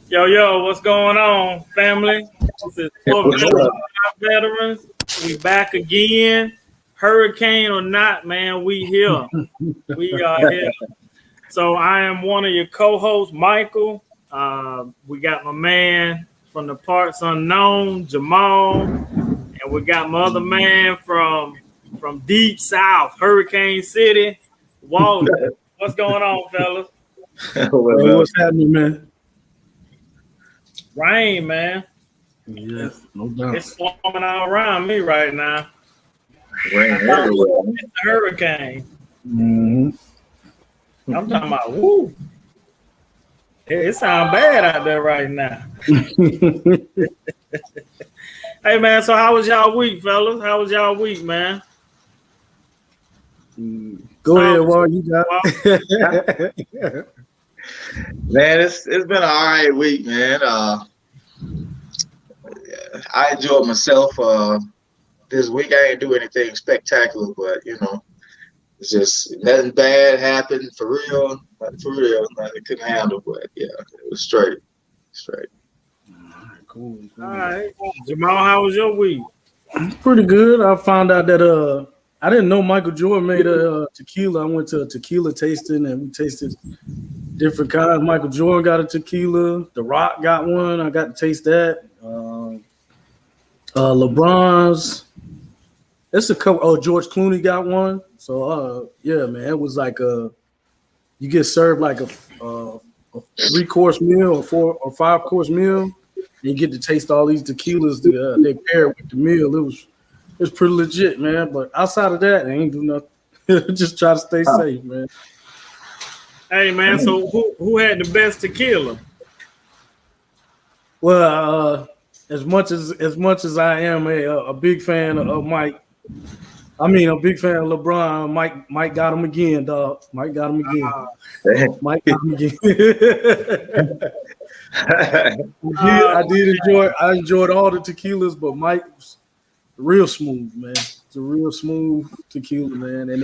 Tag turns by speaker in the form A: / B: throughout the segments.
A: Yo, what's going on, family? This is for
B: What's up?
A: veterans. We back again. Hurricane or not, man, we here. We are here. So I am one of your co-hosts, Michael. We got my man from the parts unknown, Jamal, and we got my other man from deep south, Hurricane City, Walden. What's going on, fellas?
B: What's happening, man?
A: Rain, man.
B: Yeah, no doubt.
A: It's swarming all around me right now.
B: Rain everywhere.
A: It's a hurricane.
B: Mm-hmm.
A: I'm talking about, woo. It sounds bad out there right now. Hey, man, so how was y'all week, fellas? How was y'all week, man?
B: Go ahead, Walt. You got it.
C: Man, it's been an all right week, man. I enjoyed myself. This week I didn't do anything spectacular, but it's just nothing bad happened for real. Nothing I couldn't handle, but yeah, it was straight.
B: Cool.
A: All right. Jamal, how was your week?
B: Pretty good. I found out that I didn't know Michael Jordan made a tequila. I went to a tequila tasting and we tasted different kinds. Michael Jordan got a tequila. The Rock got one. I got to taste that. LeBron's. It's a couple. Oh, George Clooney got one. So yeah, man, it was like you get served like a 3-course meal or 4 or 5-course meal, and you get to taste all these tequilas. They pair with the meal. It was pretty legit, man. But outside of that, I ain't do nothing. Just try to stay safe, man.
A: Hey, man, so who had the best tequila?
B: Well, as much as I am a big fan of Mike, I mean a big fan of LeBron. Mike got him again, dog. Mike got him again. Mike got him again. I enjoyed all the tequilas, but Mike was real smooth, man. It's a real smooth tequila, man. And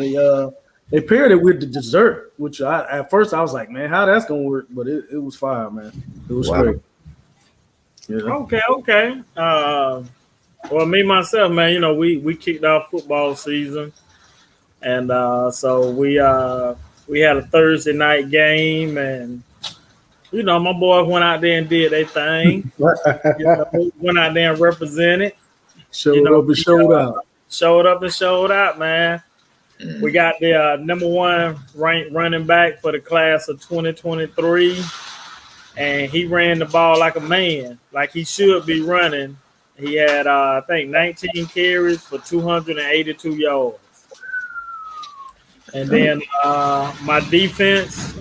B: they paired it with the dessert, which at first I was like, man, how that's gonna work? But it was fire, man. It was great. Yeah.
A: Okay. Well, me myself, man, we kicked off football season, and so we had a Thursday night game, and my boys went out there and did their thing. Went out there and represented.
B: Showed up and showed out.
A: Showed up and showed out, man. We got the number 1 ranked running back for the class of 2023, and he ran the ball like a man, like he should be running. He had, I think, 19 carries for 282 yards. And then our defense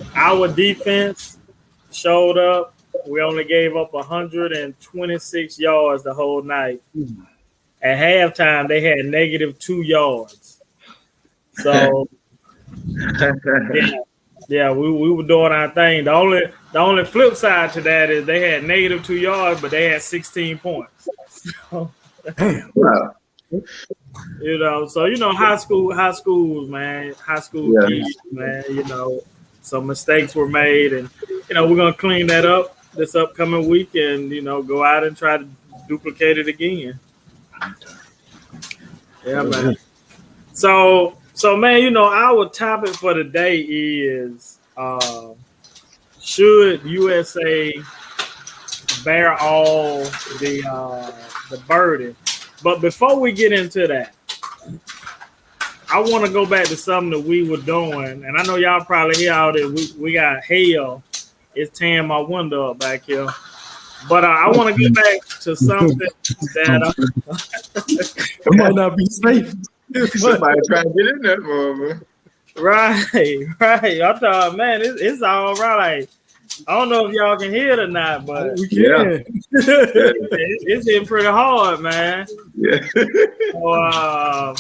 A: showed up. We only gave up 126 yards the whole night. At halftime, they had -2 yards. So, yeah, we were doing our thing. The only flip side to that is they had -2 yards, but they had 16 points.
B: Damn.
C: Wow.
A: So high schools, man, kids, man. Some mistakes were made, and we're gonna clean that up this upcoming week, and go out and try to duplicate it again. Yeah, man. So man, our topic for today is should USA bear all the burden? But before we get into that, I want to go back to something that we were doing, and I know y'all probably hear all that we got hail. It's tearing my window up back here. But I want to get back to something that
B: it might not be safe.
C: Somebody trying to get in that moment.
A: Right. I thought, man, it's all right. I don't know if y'all can hear it or not, but
B: we can.
A: It's hitting pretty hard, man.
C: Yeah.
A: So,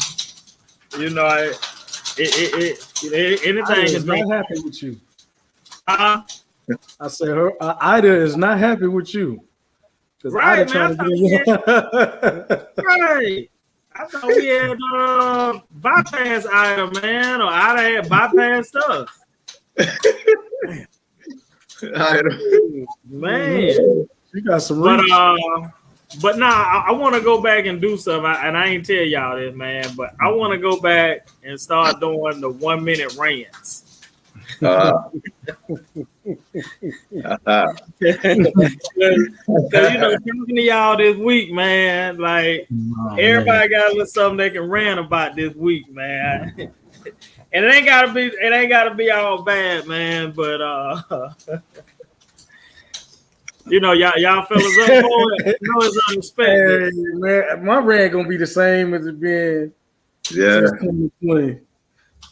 A: anything
B: is not happy with you.
A: I
B: said Ida is not happy with you.
A: Right,
B: Ida trying to get
A: right. I thought we had bypass Ida, man, or Ida had bypassed us. Man.
B: You got some
A: But
B: reach.
A: but nah, I want to go back and do something, and I ain't tell y'all this, man. But I want to go back and start doing the 1 minute rants. Cause you know, talking to y'all this week, man. Like everybody got a little something they can rant about this week, man. And it ain't gotta be all bad, man. But you know, y'all fellas up for it. You know it's unexpected.
B: Hey, man, my rant gonna be the same as it been since 2020.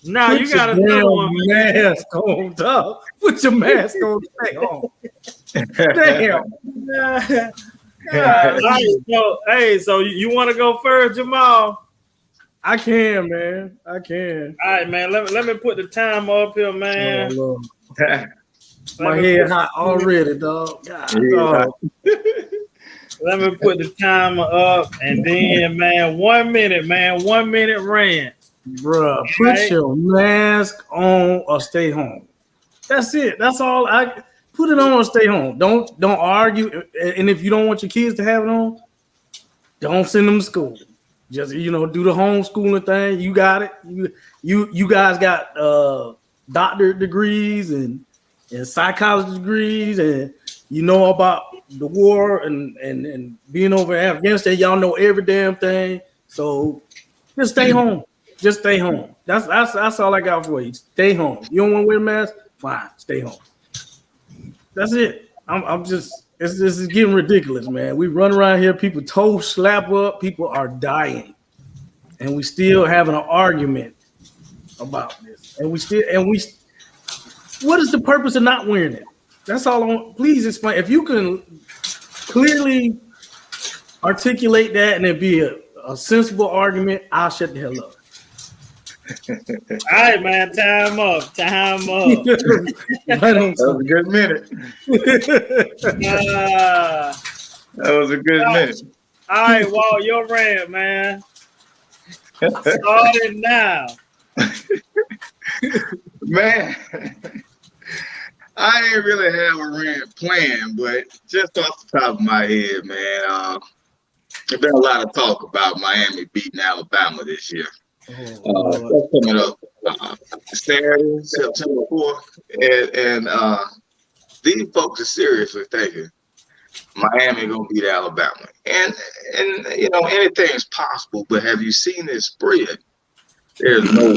A: Now you got another one,
B: mask on, dog. Put your mask on. Stay home. Damn.
A: So you want to go first, Jamal?
B: I can, man. I can.
A: All right, man. Let me put the timer up here, man.
B: Oh, my head hot already, dog. Dog.
A: Let me put the timer up, and then, man, 1 minute, man. 1 minute rant.
B: Bruh, put your mask on or stay home. That's it. That's all. I put it on or stay home. Don't argue. And if you don't want your kids to have it on, don't send them to school. Just do the homeschooling thing. You got it. You guys got doctorate degrees and psychology degrees, and you know about the war and being over in Afghanistan. Y'all know every damn thing. So just stay home. Just stay home. That's all I got for you. Stay home. You don't want to wear a mask? Fine. Stay home. That's it. I'm just. This is getting ridiculous, man. We run around here. People toes slap up. People are dying, and we still having an argument about this. And we. What is the purpose of not wearing it? That's all I want. Please explain. If you can clearly articulate that and it be a sensible argument, I'll shut the hell up.
A: All right, man. Time up.
C: That was a good minute. That was a good minute.
A: All right, Walt, your rant, man. Start it now.
C: Man, I ain't really have a rant plan, but just off the top of my head, man, there's been a lot of talk about Miami beating Alabama this year. That's coming up Saturday, September 4th, and these folks are seriously thinking Miami gonna beat Alabama, and anything's possible. But have you seen this spread? There's no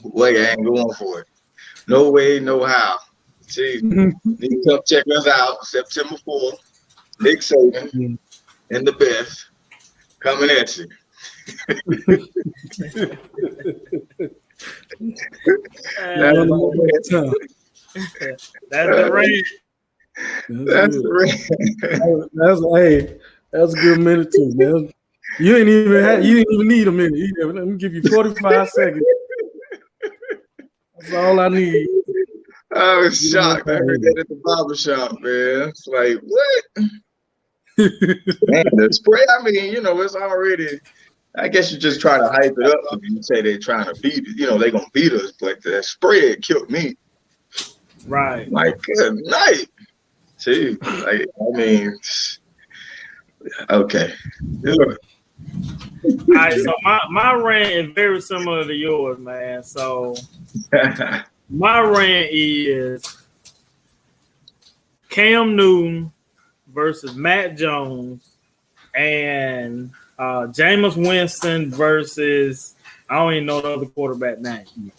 C: way I ain't going for it. No way, no how. See, you can come check us out September 4th. Nick Saban and the best coming at you.
A: That's the rant.
B: That's a good minute too, man. You didn't even need a minute. Let me give you 45 seconds. That's all I need.
C: I was shocked. I heard that at the barber shop, man. It's like, what? Man, the spray, I mean, it's already, I guess you just try to hype it up when you say they're trying to beat it. They're going to beat us, but the spread killed me.
A: Right.
C: Like, good night. See, like, I mean, okay.
A: All right, so my rant is very similar to yours, man. So my rant is Cam Newton versus Matt Jones and Jameis Winston versus, I don't even know the other quarterback name.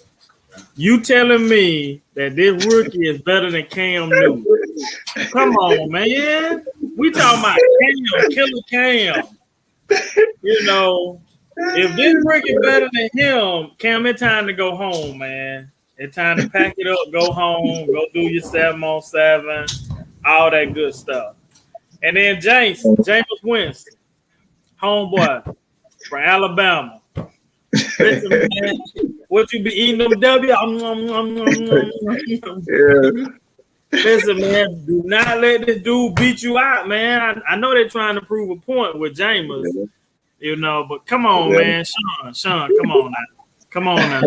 A: You telling me that this rookie is better than Cam Newton? Come on, man. We talking about Cam, killer Cam. If this rookie better than him, Cam, it's time to go home, man. It's time to pack it up, go home, go do your 7-on-7, all that good stuff. And then Jameis Winston, homeboy from Alabama. Listen, man, what you be eating them W? Listen, man, do not let this dude beat you out, man. I know they're trying to prove a point with Jameis, but come on, man. Sean, come on now.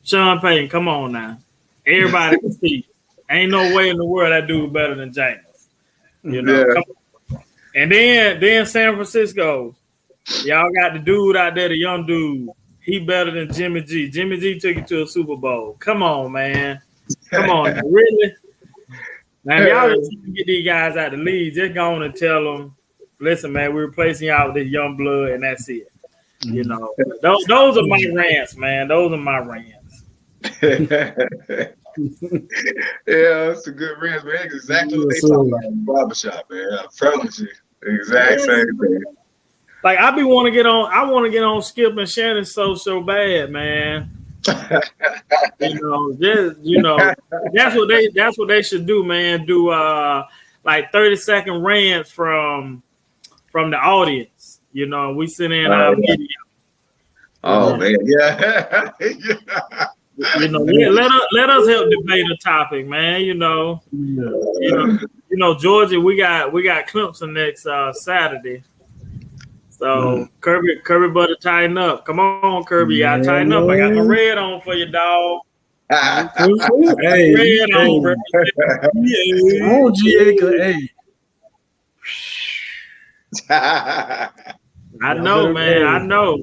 A: Sean Payton, come on now. Everybody can see. Ain't no way in the world that dude better than James. You know, come on. And then San Francisco, y'all got the dude out there, the young dude. He better than Jimmy G. Jimmy G took you to a Super Bowl. Come on, man. Come on, really? Now, if y'all just get these guys out the league, just go on and tell them, listen, man, we're replacing y'all with this young blood, and that's it. You know, those are my rants, man. Those are my rants.
C: Yeah, that's a good rant, man. Exactly what they talk about in the barbershop, man. I promise you. Exact same thing.
A: Like I want to get on Skip and Shannon so bad, man. That's what they should do, man. Do like 30-second rants from the audience. You know, we send in our video.
C: Oh man, yeah.
A: You know, let us help debate a topic, man. You know, Georgia, we got Clemson next Saturday. So Kirby better tighten up. Come on, Kirby, you gotta tighten up. I got my red on for you, dog.
B: Hey,
A: red on, bro.
B: Oh, GA,
A: I know, man. I know.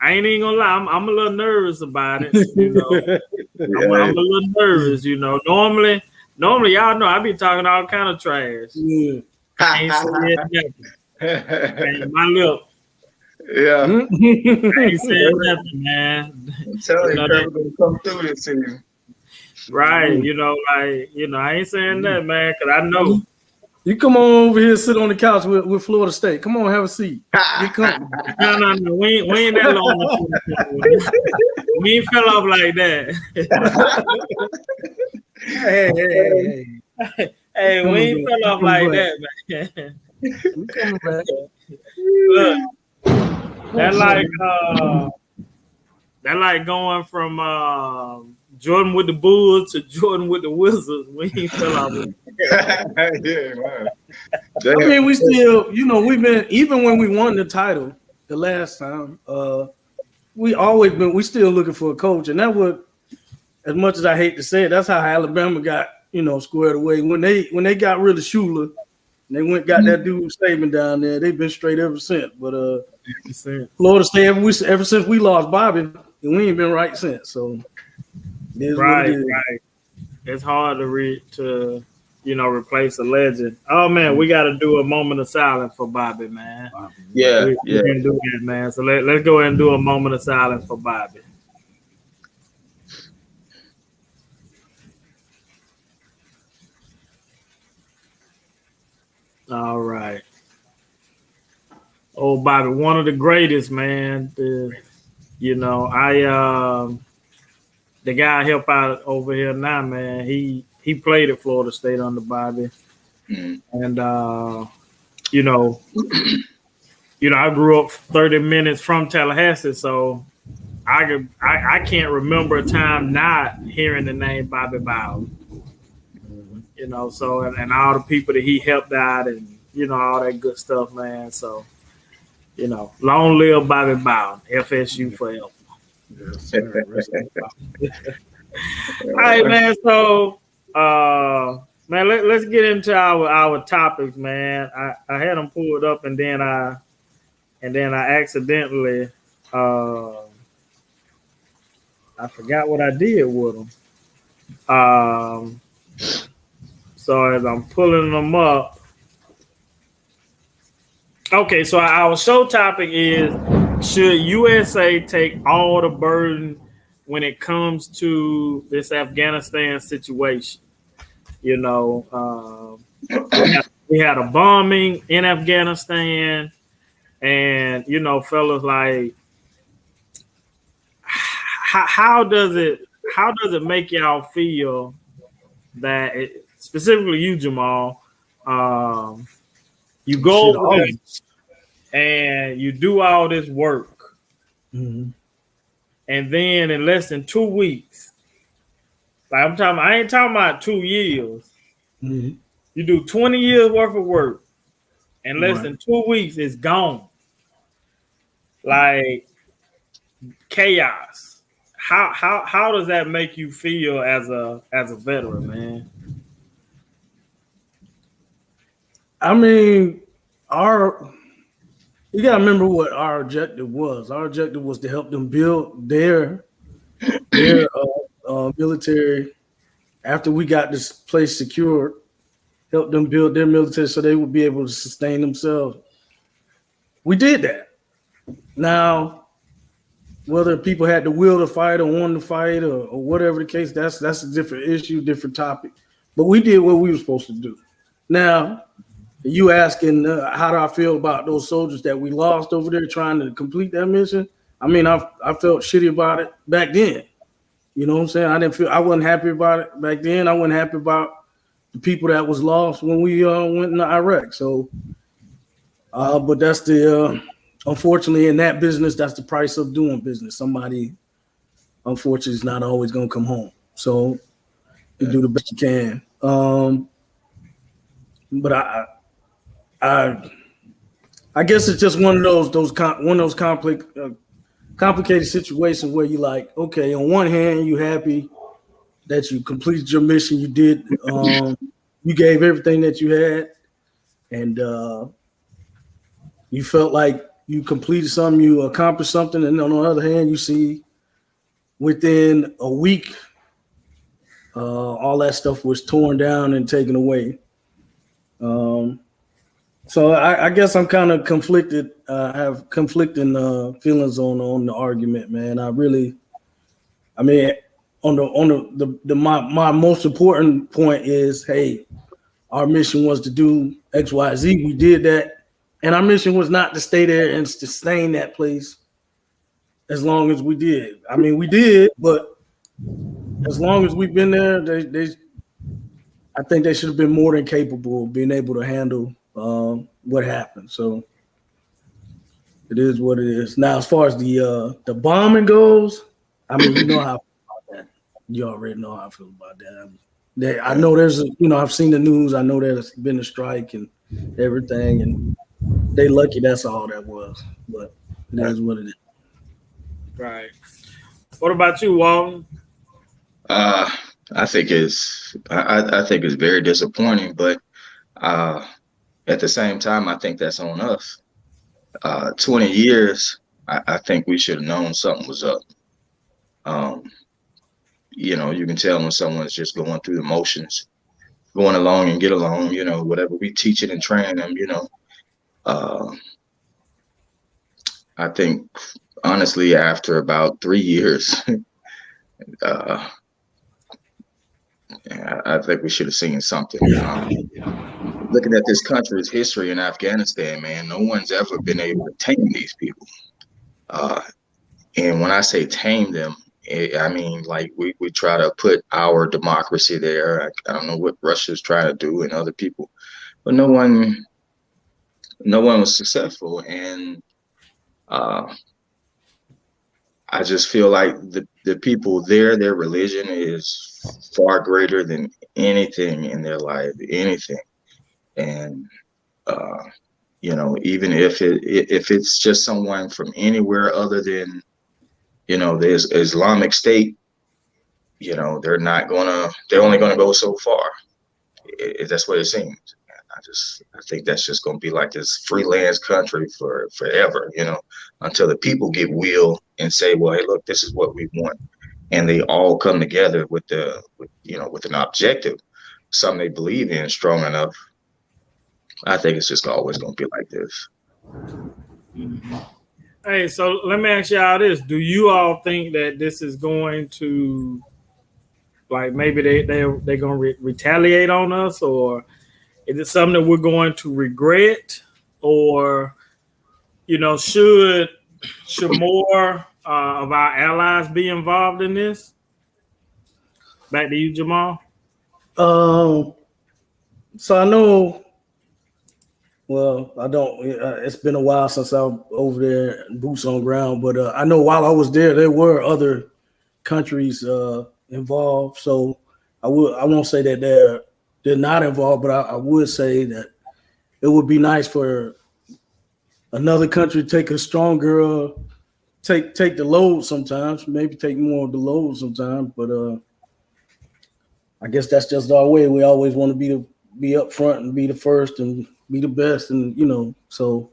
A: I ain't even gonna lie. I'm a little nervous about it. You know, I'm a little nervous. You know, normally, y'all know I be talking all kind of trash. Yeah. I ain't saying nothing. Man, my lip.
C: Yeah.
A: I ain't saying nothing, man.
C: I'm telling you, they're gonna come through this season.
A: Right. You know, like, I ain't saying that, man, because I know.
B: You come on over here, sit on the couch with Florida State. Come on, have a seat.
A: No. We ain't that long. We ain't fell off like that. Hey, we ain't fell off like that, man.
B: We coming back.
A: Look, that like going from Jordan with the Bulls to Jordan with the Wizards. We ain't fell off.
C: Yeah, man.
B: I mean, we still, we've been, even when we won the title the last time, we still looking for a coach. And that would, as much as I hate to say it, that's how Alabama got, squared away. When they got rid of Shula, and they got that dude Saban down there, they've been straight ever since. But Florida State, ever since we lost Bobby, we ain't been right since. So
A: right. It's hard to replace a legend. Oh man, we got to do a moment of silence for Bobby, man.
C: Yeah,
A: we can do that, man. So let's go ahead and do a moment of silence for Bobby. All right. Oh, Bobby, one of the greatest, man. The guy I help out over here now, man. He played at Florida State under Bobby, and I grew up 30 minutes from Tallahassee, so I can't remember a time not hearing the name Bobby Bowden. So and all the people that he helped out and all that good stuff, man. So long live Bobby Bowden, FSU forever.
B: Yes,
A: All right, man. So, man, let's get into our topics, man. I had them pulled up, and then I accidentally I forgot what I did with them. So as I'm pulling them up, okay. So our show topic is: should USA take all the burden when it comes to this Afghanistan situation? We had a bombing in Afghanistan, and fellas, like, how does it make y'all feel that specifically you, Jamal, you go over there and you do all this work, and then in less than 2 weeks, like I ain't talking about 2 years. You do 20 years worth of work, in less than 2 weeks, it's gone. Like chaos. how does that make you feel as a veteran, man?
B: I mean, you gotta remember what our objective was. Our objective was to help them build their military after we got this place secured. Help them build their military so they would be able to sustain themselves. We did that. Now, whether people had the will to fight or wanted to fight or whatever the case, that's a different issue, different topic. But we did what we were supposed to do. Now, you asking how do I feel about those soldiers that we lost over there trying to complete that mission? I mean, I felt shitty about it back then. You know what I'm saying? I wasn't happy about it back then. I wasn't happy about the people that was lost when we went into Iraq. So, but that's the unfortunately in that business, that's the price of doing business. Somebody, unfortunately, is not always going to come home. So you do the best you can. But I guess it's just one of those complicated situations where you like, okay, on one hand, you happy that you completed your mission, you did, you gave everything that you had, and you felt like you completed something, you accomplished something, and on the other hand, you see within a week, all that stuff was torn down and taken away. So I guess I'm kind of conflicted. Have conflicting feelings on the argument, man. My most important point is, hey, our mission was to do X, Y, Z. We did that, and our mission was not to stay there and sustain that place as long as we did. I mean, we did, but as long as we've been there, I think they should have been more than capable of being able to handle what happened. So it is what it is. Now, as far as the bombing goes, I mean, you know how I feel about that. You already know how I feel about that. I know I've seen the news. I know there's been a strike and everything, and they lucky that's all that was. But it is what it is.
A: Right. What about you, Walton?
C: I think it's very disappointing, but at the same time, I think that's on us. 20 years, I think we should have known something was up. You can tell when someone's just going through the motions, going along and get along, whatever we teach it and train them, I think, honestly, after about 3 years, I think we should have seen something. Looking at this country's history in Afghanistan, man, no one's ever been able to tame these people. And when I say tame them, I mean, like we try to put our democracy there. I don't know what Russia's trying to do and other people, but no one was successful. And I just feel like the people there, their religion is far greater than anything in their life, anything. And even if it's just someone from anywhere other than the Islamic State, they're only gonna go so far. That's what it seems. I think that's just gonna be like this freelance country for forever, until the people get will and say, well, hey, look, this is what we want, and they all come together with an objective, something they believe in strong enough. I think it's just always gonna be like this.
A: Mm-hmm. Hey, so let me ask y'all this: do you all think that this is going to, like, maybe they're gonna retaliate on us, or is it something that we're going to regret, or should more of our allies be involved in this? Back to you, Jamal.
B: So I know. Well, I don't. It's been a while since I'm over there, boots on ground. But I know while I was there were other countries involved. So I won't say that they're not involved, but I would say that it would be nice for another country to take a stronger take the load sometimes, maybe take more of the load sometimes, but I guess that's just our way. We always want to be up front and be the first and be the best, and so.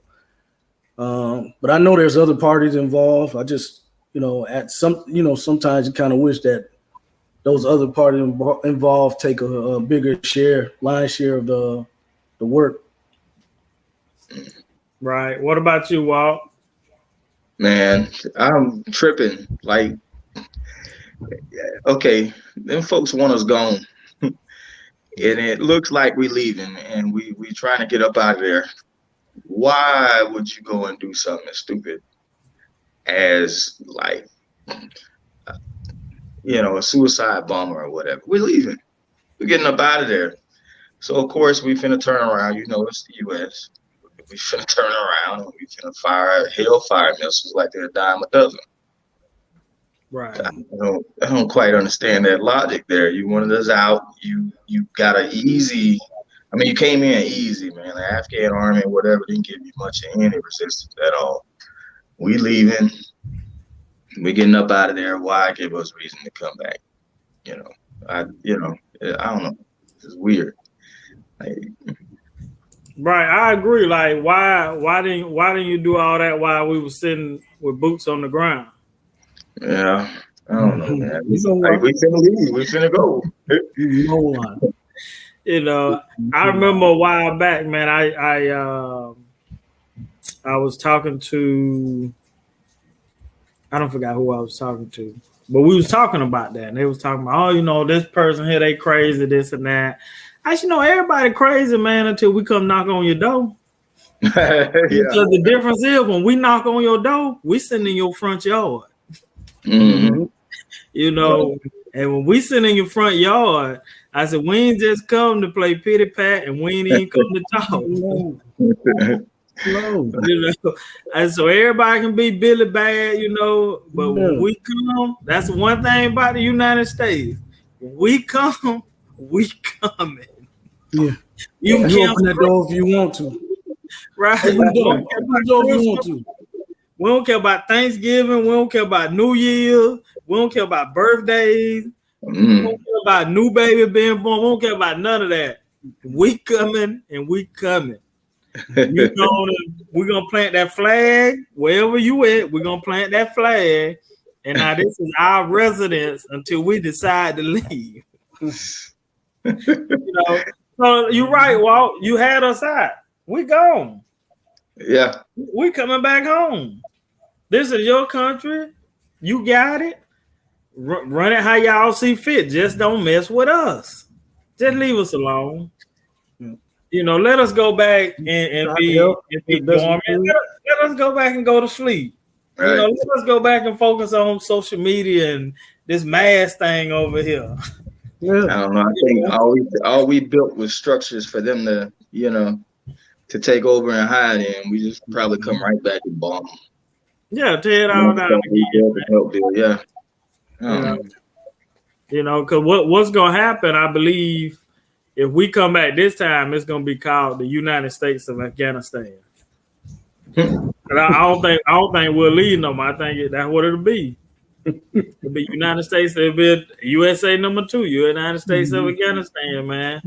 B: But I know there's other parties involved. I just, at sometimes you kind of wish that those other parties involved take a bigger line share of the work.
A: Right. What about you, Walt?
C: Man, I'm tripping. Like, okay, them folks want us gone. And it looks like we leaving and we trying to get up out of there. Why would you go and do something as stupid as like, a suicide bomber or whatever? We're leaving. We're getting up out of there. So of course we finna turn around. It's the U.S. We finna turn around and we finna fire hellfire missiles like they're a dime a dozen.
A: Right.
C: I don't quite understand that logic there. You wanted us out. You got an easy. I mean, you came in easy, man. The Afghan army or whatever didn't give you much of any resistance at all. We leaving. We getting up out of there. Why give us reason to come back? I don't know. It's weird.
A: Right, I agree. Like, why didn't you do all that while we were sitting with boots on the ground?
C: Yeah, I don't know, man. We finna leave. We finna go.
A: I remember a while back, man. I was talking to, I don't forget who I was talking to, but we was talking about that, and they was talking about, this person here, they crazy, this and that. I said, everybody crazy, man, until we come knock on your door.
C: Yeah.
A: Because the difference is when we knock on your door, we sitting in your front yard.
C: Mm-hmm.
A: And when we sit in your front yard, I said, we ain't just come to play pity pat and we ain't even come to talk. And so everybody can be Billy Bad, but when we come, that's one thing about the United States. When we come, we coming.
B: Yeah.
A: You
B: can open that door if you want to.
A: Right. We don't care about Thanksgiving. We don't care about New Year. We don't care about birthdays. We don't care about new baby being born. We don't care about none of that. We coming and we coming. We're gonna plant that flag wherever you at. We're gonna plant that flag. And now this is our residence until we decide to leave. So you're right, Walt. You had us out. We gone.
C: Yeah.
A: We coming back home. This is your country. You got it. Run it how y'all see fit. Just don't mess with us. Just leave us alone. Let us go back and be dormant. Let us go back and go to sleep.
C: Right.
A: Let us go back and focus on social media and this mask thing over here.
C: Yeah. I don't know. I think all we built was structures for them to, to take over and hide in. We just probably come right back and bomb them.
A: Yeah, tear it all down.
C: Yeah.
A: Because what's gonna happen, I believe, if we come back this time, it's gonna be called the United States of Afghanistan. And I don't think we'll leave no more. I think that's what it'll be. It'll be United States. It'll be USA number 2. United States of Afghanistan, man.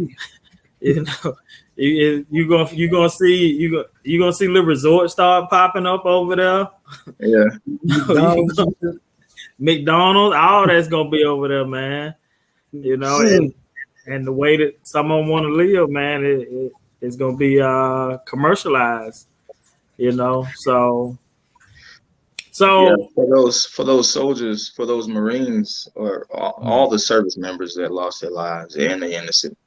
A: You're gonna see little resorts start popping up over there.
C: Yeah.
A: McDonald's, all that's gonna be over there, man. And the way that some of them want to live, man, it's gonna be commercialized. So
C: yeah, for those soldiers, for those Marines, or all the service members that lost their lives, and the innocent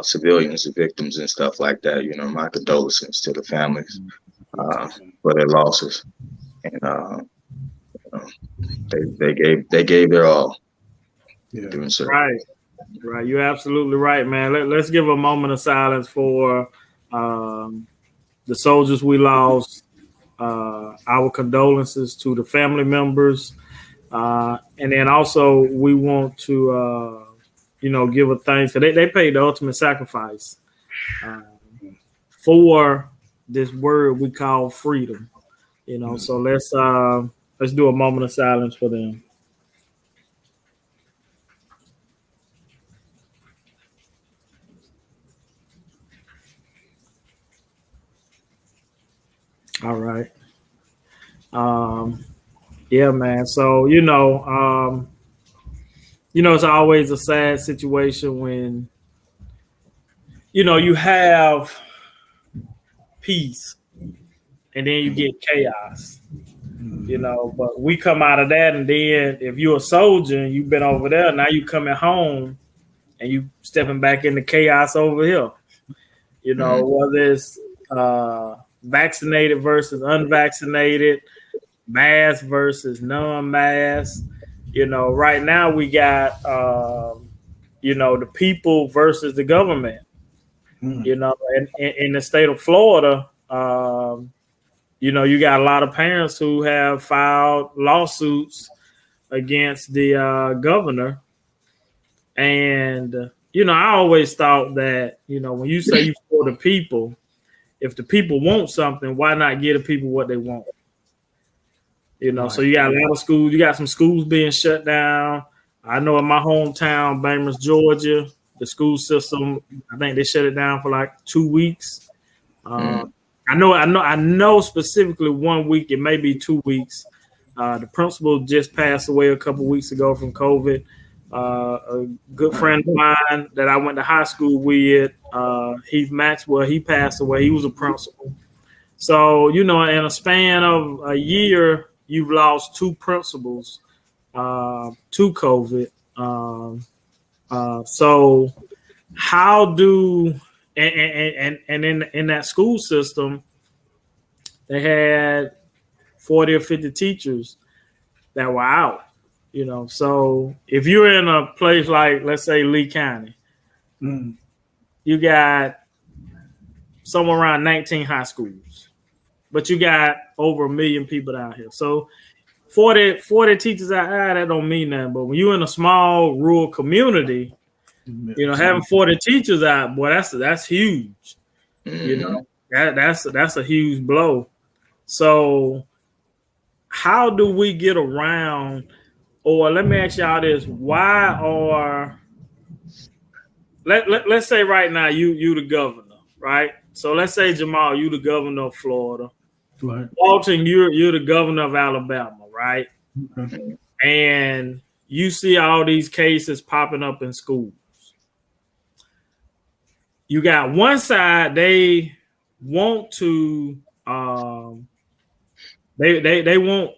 C: civilians and victims and stuff like that, my condolences to the families for their losses. And they gave their all.
B: Yeah.
C: Doing so.
A: Right. You're absolutely right, man. Let's give a moment of silence for the soldiers we lost. Our condolences to the family members, and then also we want to give a thanks because they paid the ultimate sacrifice for this word we call freedom. So let's Let's do a moment of silence for them. All right. Yeah, man. So, it's always a sad situation when, you have peace and then you get chaos, but we come out of that. And then if you're a soldier and you've been over there, now you coming home and you stepping back into chaos over here, whether it's vaccinated versus unvaccinated, mask versus non-mask. Right now we got, the people versus the government. And in the state of Florida, you got a lot of parents who have filed lawsuits against the governor. And, I always thought that, when you say you for the people, if the people want something, why not give the people what they want? Right. So you got a lot of schools. You got some schools being shut down. I know in my hometown, Bainbridge, Georgia, the school system, I think they shut it down for like 2 weeks. I know specifically 1 week. It may be 2 weeks. The principal just passed away a couple weeks ago from COVID. A good friend of mine that I went to high school with, Heath Maxwell, he passed away. He was a principal. So, in a span of a year, you've lost 2 principals to COVID. So how do and in that school system, they had 40 or 50 teachers that were out. So if you're in a place like, let's say, Lee County, you got somewhere around 19 high schools, but you got over 1 million people down here. So 40 teachers out there, that don't mean nothing. But when you're in a small rural community, having 40 teachers out, boy, that's huge. That's a huge blow. So how do we get around? Or let me ask y'all this: why are let's say right now you the governor, right? So let's say, Jamal, you the governor of Florida. Right. Walton, you're the governor of Alabama, right? Okay. And you see all these cases popping up in schools. You got one side, they want to they want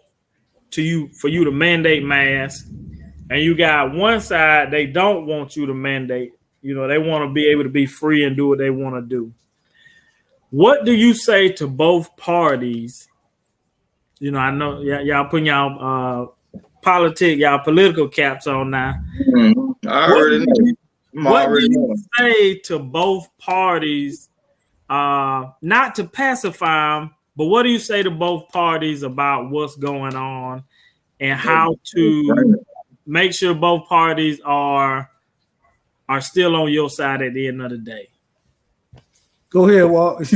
A: for you to mandate masks, and you got one side they don't want you to mandate. They want to be able to be free and do what they want to do. What do you say to both parties? I know y'all putting y'all political caps on now. What do you say to both parties? Not to pacify them, but what do you say to both parties about what's going on and how to make sure both parties are still on your side at the end of the day?
B: Go ahead, Walt.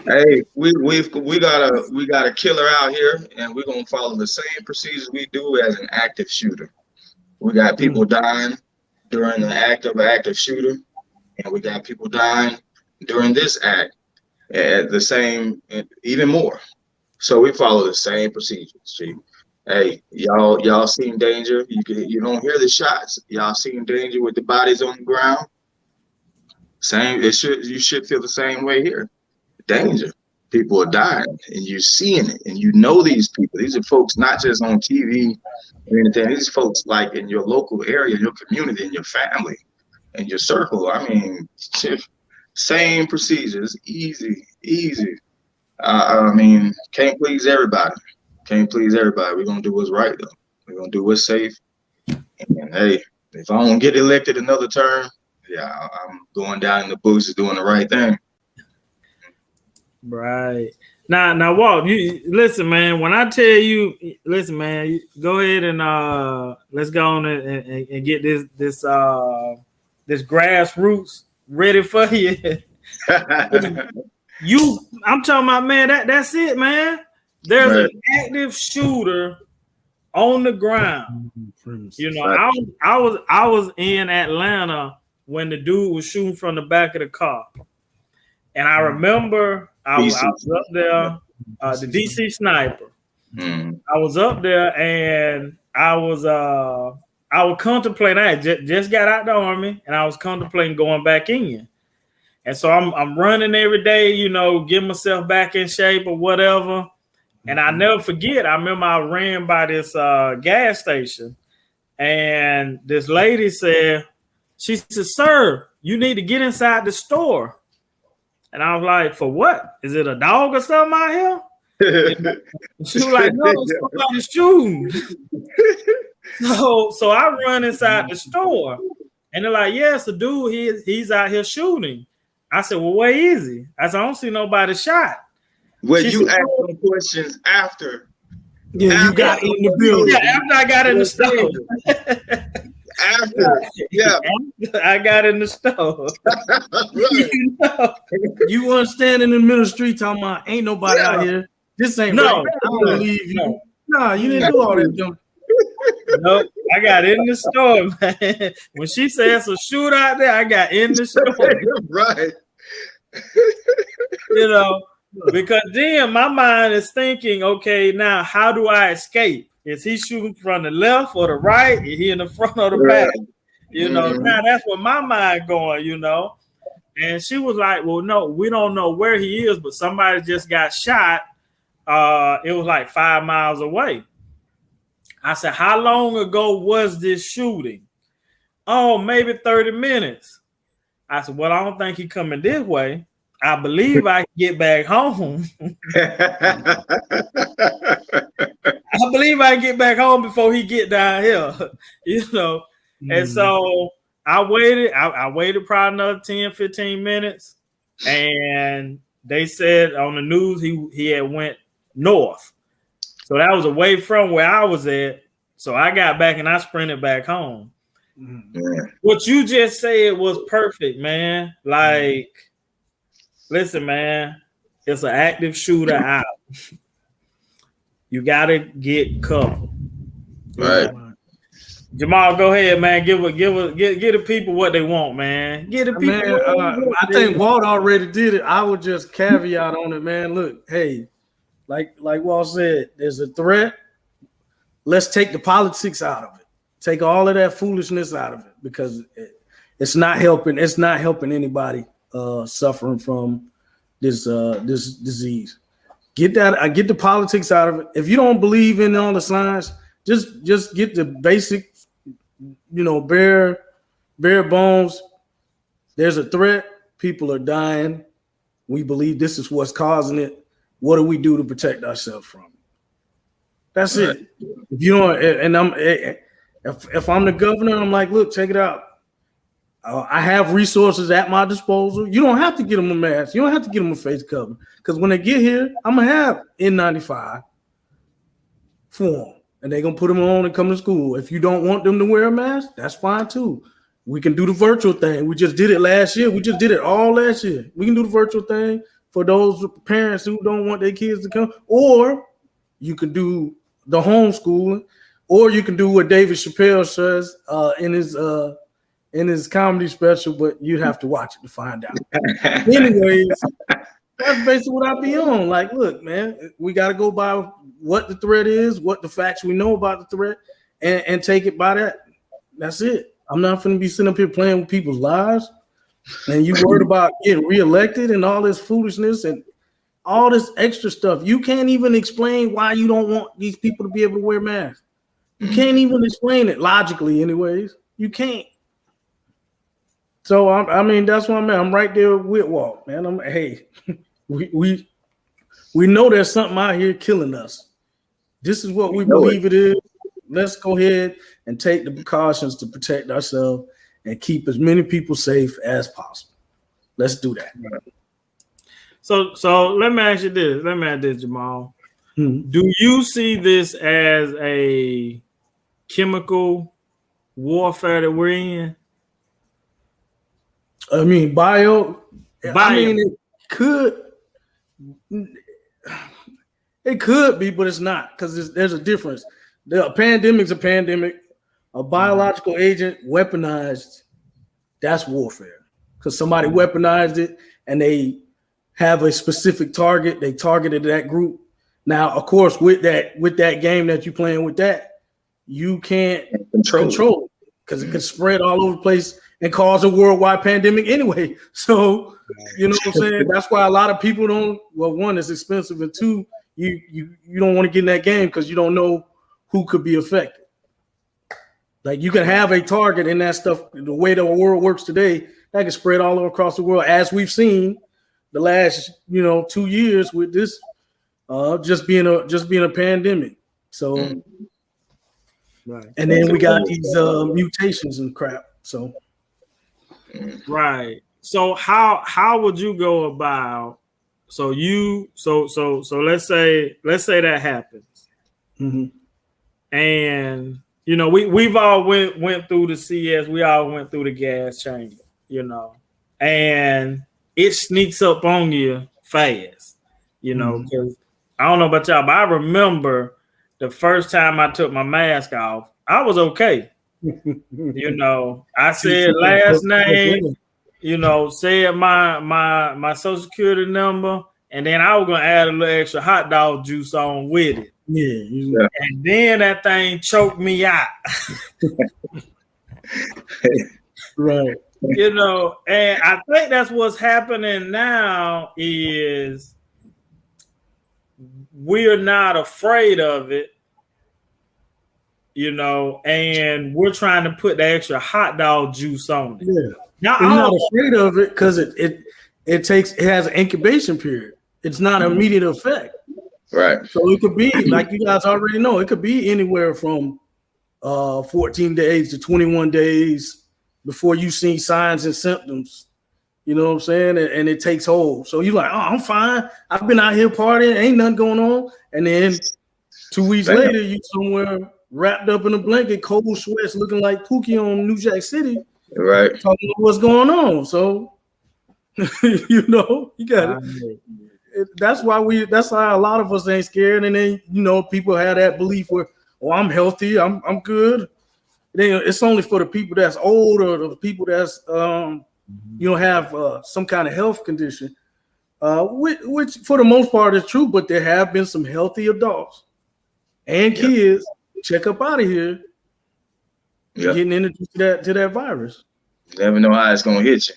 C: Hey, we got a killer out here, and we're gonna follow the same procedures we do as an active shooter. We got people dying during the act of an active shooter, and we got people dying during this act at the same, even more. So we follow the same procedures. See, hey, y'all seen danger. You don't hear the shots. Y'all seen danger with the bodies on the ground. You should feel the same way here. Danger. People are dying, and you're seeing it, and these people. These are folks not just on TV or anything. These folks like in your local area, your community, in your family, in your circle. I mean, same procedures, easy. Can't please everybody. We're gonna do what's right though. We're gonna do what's safe. And hey, if I don't get elected another term, yeah, I'm going down in the books and doing the right thing.
A: Right. Now, Walt, you listen, man. When I tell you, listen, man, you go ahead and let's go on and get this grassroots ready for you. I'm talking about, man. That's it, man. There's an active shooter on the ground. You know, I was in Atlanta when the dude was shooting from the back of the car, and I remember I was up there, the DC sniper. I was up there, and I was contemplating. I just got out the army, and I was contemplating going back in. And so I'm running every day, you know, get myself back in shape or whatever. And I never forget, I remember I ran by this gas station, and this lady said, she said, "Sir, you need to get inside the store." And I was like, "For what? Is it a dog or something out here?" She was like, "No, somebody's shooting." So I run inside the store, and they're like, "Yes, the dude, he's out here shooting." I said, "Well, where is he?" I said, "I don't see nobody shot."
C: Well, you asked some questions after.
B: Yeah, you got in the building.
A: Yeah, after I got in the store.
C: After
A: I got in the store.
B: You know? You weren't standing in the middle of the street talking about ain't nobody out here. This ain't right. I don't believe you. No. Nah, you didn't do all that junk.
A: Nope, I got in the store, man. When she says a shoot out there, I got in the store.
C: Right.
A: You know, because then my mind is thinking, okay, now how do I escape? Is he shooting from the left or the right? Is he in the front or the back? You know, now that's what my mind going, you know. And she was like, "Well, no, we don't know where he is, but somebody just got shot. It was like 5 miles away." I said, "How long ago was this shooting?" "Oh, maybe 30 minutes. I said, "Well, I don't think he's coming this way. I believe I can get back home." I believe I can get back home before he get down here, you know. And so I waited. I waited probably another 10, 15 minutes. And they said on the news he had went north. So that was away from where I was at. So I got back and I sprinted back home. What you just said was perfect, man. Like, listen, man, it's an active shooter out. You gotta get covered.
C: Right.
A: Jamal, go ahead, man. Give the people what they want, man. Give the people.
B: Man, I think Walt already did it. I would just caveat on it, man. Look, hey, like Walt said, there's a threat. Let's take the politics out of it. Take all of that foolishness out of it because it's not helping. It's not helping anybody suffering from this disease. Get the politics out of it. If you don't believe in all the science, just get the basic, you know, bare bones. There's a threat. People are dying. We believe this is what's causing it. What do we do to protect ourselves from it? That's it. If you don't, and if I'm the governor, I'm like, look, check it out. I have resources at my disposal. You don't have to get them a mask. You don't have to get them a face cover because when they get here, I'm gonna have N95 for them, and they're gonna put them on and come to school. If you don't want them to wear a mask, that's fine too. We can do the virtual thing. We just did it last year. We just did it all last year. We can do the virtual thing for those parents who don't want their kids to come, or you can do the homeschooling, or you can do what David Chappelle says in his comedy special, but you'd have to watch it to find out. Anyways, that's basically what I be on. Like, look, man, we got to go by what the threat is, what the facts we know about the threat, and take it by that. That's it. I'm not going to be sitting up here playing with people's lives. And you worried about getting reelected and all this foolishness and all this extra stuff. You can't even explain why you don't want these people to be able to wear masks. You can't even explain it logically, anyways. You can't. So I mean, that's what I'm at. I'm right there with Walt, man. We know there's something out here killing us. This is what we believe it is. Let's go ahead and take the precautions to protect ourselves and keep as many people safe as possible. Let's do that.
A: So let me ask you this. Let me ask this, Jamal. Do you see this as a chemical warfare that we're in?
B: I mean, I mean, it could. It could be, but it's not because there's a difference. A pandemic's a pandemic. A biological agent weaponized, that's warfare. Because somebody weaponized it and they have a specific target. They targeted that group. Now, of course, with that game that you're playing with that, you can't control it because it could spread all over the place and cause a worldwide pandemic anyway. So, you know what I'm saying? That's why a lot of people don't. Well, one, it's expensive, and two, you don't want to get in that game because you don't know who could be affected. Like you can have a target in that stuff. The way the world works today, that can spread all over across the world, as we've seen the last 2 years with this just being a pandemic. So, right, and then we got these mutations and crap. So,
A: right. So how would you go about? So let's say that happens, and we've all went through the CS. We all went through the gas chamber, and it sneaks up on you fast, because I don't know about y'all, but I remember the first time I took my mask off, I was okay. I said last name, said my social security number, and then I was gonna add a little extra hot dog juice on with it.
B: Yeah.
A: And then that thing choked me out.
B: Right.
A: And I think that's what's happening now is we're not afraid of it, and we're trying to put the extra hot dog juice on it.
B: Yeah.
A: Now
B: I'm not afraid of it because it has an incubation period. It's not an immediate effect.
C: Right.
B: So it could be, like you guys already know, it could be anywhere from 14 days to 21 days before you see signs and symptoms. You know what I'm saying? And it takes hold. So you're like, oh, I'm fine. I've been out here partying. Ain't nothing going on. And then 2 weeks later, you somewhere wrapped up in a blanket, cold sweats, looking like Pookie on New Jack City.
C: Right.
B: Talking about what's going on. So, you got it. That's how a lot of us ain't scared. And then, people have that belief where, oh, I'm healthy. I'm good. It's only for the people that's old or the people that's, have some kind of health condition, which for the most part is true, but there have been some healthy adults and kids check up out of here getting introduced to that virus.
C: You never know how it's going to hit you.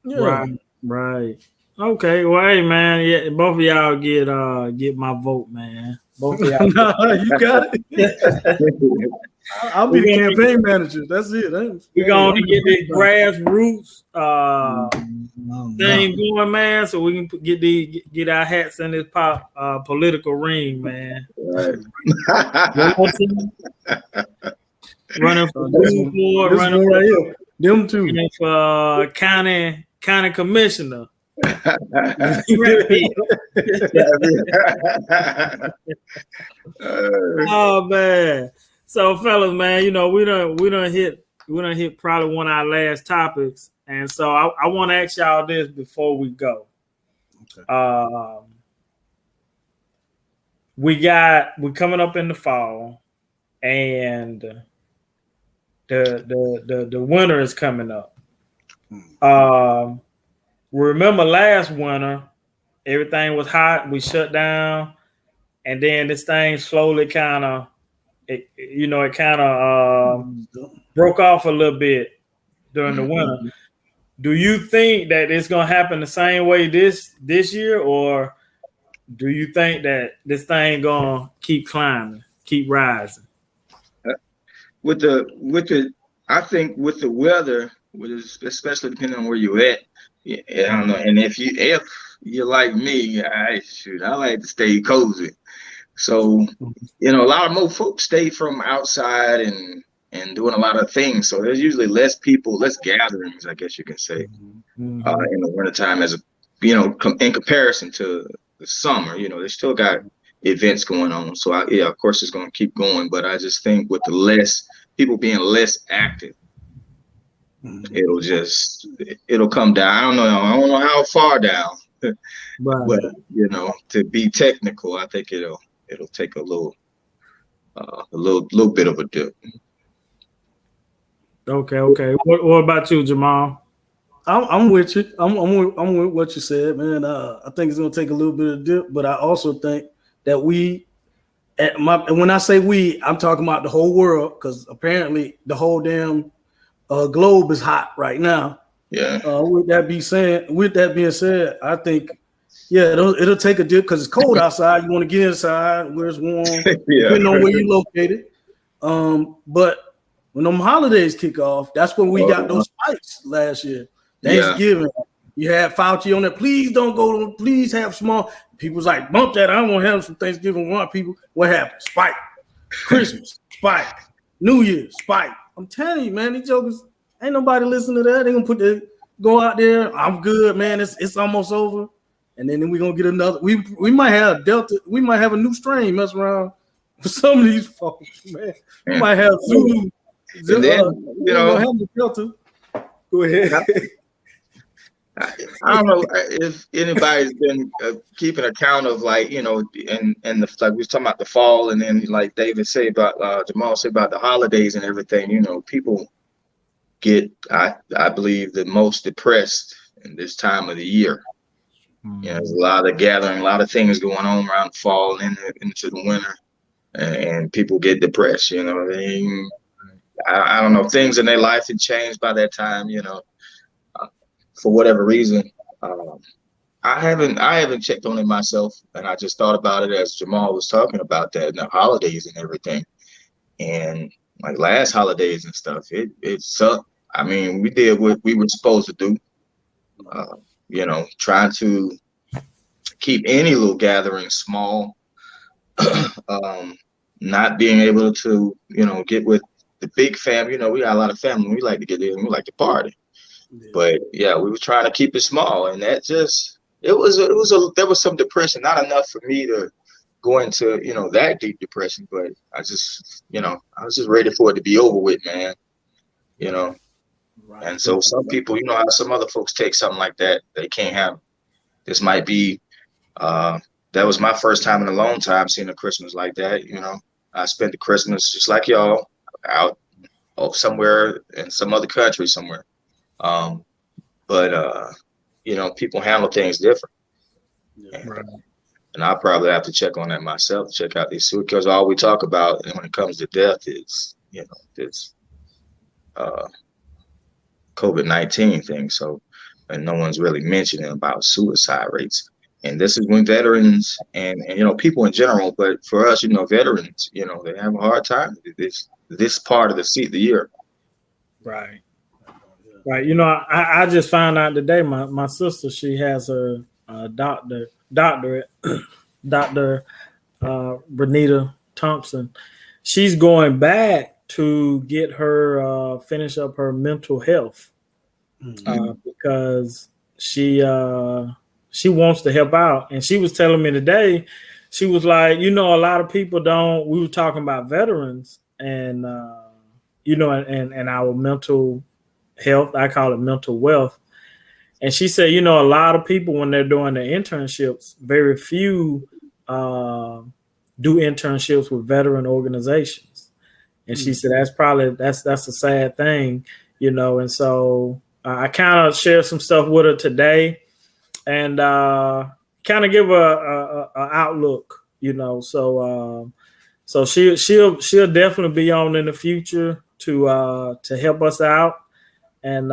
B: Yeah.
A: Right. Okay. Well, hey, man, both of y'all get my vote, man. Both of y'all.
B: No, you got it. I'll be the campaign manager. That's it.
A: We're going to get the grassroots thing going, man, so we can get our hats in this political ring, man.
C: Right.
A: Running for school board, running
B: right here. Them two.
A: Running for county commissioner. Oh man. So fellas, man, we done hit probably one of our last topics. And so I want to ask y'all this before we go. Okay. We're coming up in the fall, and the winter is coming up. Remember last winter, everything was hot. We shut down, and then this thing slowly kind of, broke off a little bit during the winter. Do you think that it's gonna happen the same way this year, or do you think that this thing gonna keep climbing, keep rising?
C: I think with the weather, especially depending on where you're at, I don't know. And if you're like me, I like to stay cozy. So, a lot of more folks stay from outside and doing a lot of things. So there's usually less people, less gatherings, I guess you can say, in the wintertime in comparison to the summer. They still got events going on. So, of course, it's going to keep going. But I just think with the less people being less active, it'll come down. I don't know how far down
B: Right.
C: But you know, to be technical, I think it'll take a little bit of a dip.
A: Okay. What about you, Jamal?
B: I'm with you. I'm with what you said, man. I think it's gonna take a little bit of dip, but I also think that when I say we, I'm talking about the whole world, because apparently the whole damn globe is hot right now.
C: Yeah.
B: With that being said, I think it'll take a dip because it's cold outside. You want to get inside where it's warm,
C: Yeah.
B: depending on where you're located. But when them holidays kick off, that's when we got those spikes last year. Thanksgiving, you had Fauci on there. Please don't go. Please have small. People's like, bump that. I don't want to have some Thanksgiving. Want people? What happened? Spike. Christmas spike. New Year's spike. I'm telling you, man, these jokers ain't nobody listening to that. They gonna go out there. I'm good, man. It's almost over, and then we gonna get another. We might have Delta. We might have a new strain mess around with some of these folks, man. We might have Zulu.
C: And then, you know,
B: have the Delta. Go ahead.
C: I don't know if anybody's been keeping account of, like, you know, and like we was talking about the fall, and then like David said about Jamal said about the holidays and everything. You know, people get I believe the most depressed in this time of the year. You know, there's a lot of gathering, a lot of things going on around the fall and into the winter, and people get depressed. You know, I don't know, things in their life had changed by that time. You know. For whatever reason, I haven't checked on it myself, and I just thought about it as Jamal was talking about that and the holidays and everything, and like last holidays and stuff, it sucked. I mean, we did what we were supposed to do, you know, trying to keep any little gathering small, not being able to, you know, get with the big family. You know, we got a lot of family. We like to get in. We like to party. But yeah, we were trying to keep it small, and that just there was some depression. Not enough for me to go into, you know, that deep depression, but I just, you know, I was just ready for it to be over with, man. You know, right. And so some people, you know, how some other folks take something like that, they can't have. This might be that was my first time in a long time seeing a Christmas like that. You know, I spent the Christmas just like y'all out somewhere in some other country somewhere. But you know, people handle things different. And I'll probably have to check on that myself, check out these, because all we talk about when it comes to death is, you know, this COVID-19 thing. So, and no one's really mentioning about suicide rates. And this is when veterans and you know, people in general, but for us, you know, veterans, you know, they have a hard time this part of the year.
A: Right. Right. You know, I just found out today, my sister, she has her doctorate, Dr. Renita Thompson. She's going back to get her finish up her mental health because she wants to help out. And she was telling me today, she was like, you know, a lot of people don't. We were talking about veterans and you know, and our mental health. I call it mental wealth. And she said, you know, a lot of people when they're doing their internships, very few do internships with veteran organizations. And she said that's a sad thing, you know. And so I kind of shared some stuff with her today, and kind of give her a outlook, you know. So so she'll definitely be on in the future to help us out. And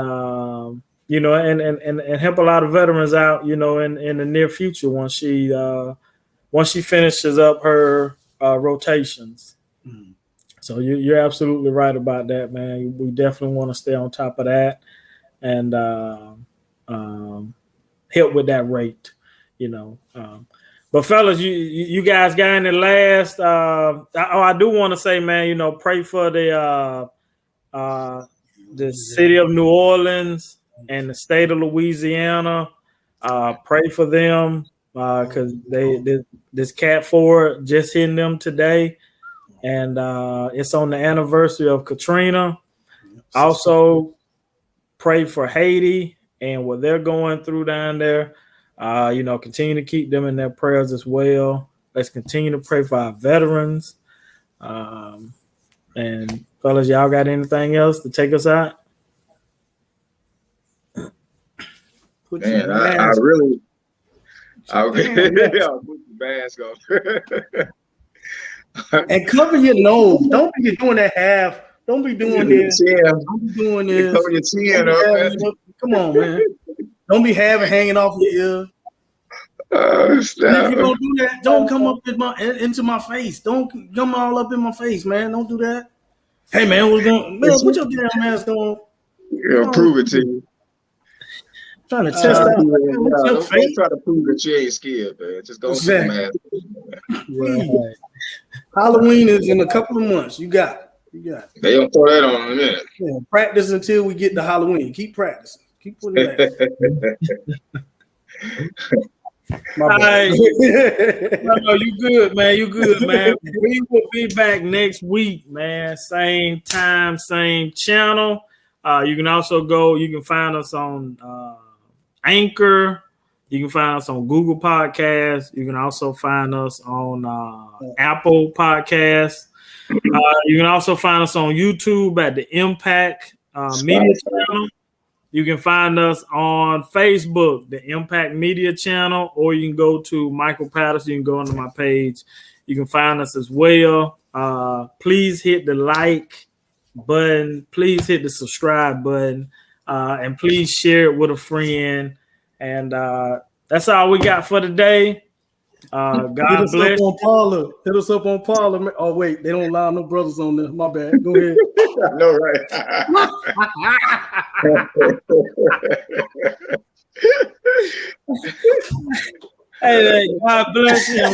A: you know, and help a lot of veterans out, you know, in the near future once she finishes up her rotations. So you're absolutely right about that, man. We definitely want to stay on top of that and help with that rate, you know. But fellas, you guys got any last? I do want to say, man, you know, pray for the city of New Orleans and the state of Louisiana. Pray for them because this Cat 4 just hitting them today, and it's on the anniversary of Katrina. Also, pray for Haiti and what they're going through down there. Continue to keep them in their prayers as well. Let's continue to pray for our veterans. And fellas, y'all got anything else to take us out?
C: Man, I really put the mask on.
B: And cover your nose. Don't be doing that half. Don't be doing this. Don't be doing this.
C: Cover your chin up.
B: Come on, man. Don't be having hanging off your ear. If you don't do that, don't come up into my face. Don't come all up in my face, man. Don't do that. Hey, man, put your damn mask on.
C: Yeah, prove it to you.
B: Trying to test out.
C: Don't try to prove that you ain't scared, man. Just go with the mask.
B: Right. Halloween is in a couple of months. You got it.
C: They don't throw that on in a minute.
B: Yeah, practice until we get to Halloween. Keep practicing. Keep putting that.
A: My bad. No, you good, man. You good, man. We will be back next week, man. Same time, same channel. You can find us on Anchor. You can find us on Google Podcasts. You can also find us on Apple Podcasts. You can also find us on YouTube at the Impact Media Channel. You can find us on Facebook, the Impact Media Channel, or you can go to Michael Patterson. You can go onto my page. You can find us as well. Please hit the like button. Please hit the subscribe button. And please share it with a friend. And that's all we got for today. God bless.
B: Hit us up on Parler. Oh, wait. They don't allow no brothers on there. My bad. Go ahead.
C: I know, right?
A: Hey, God bless you.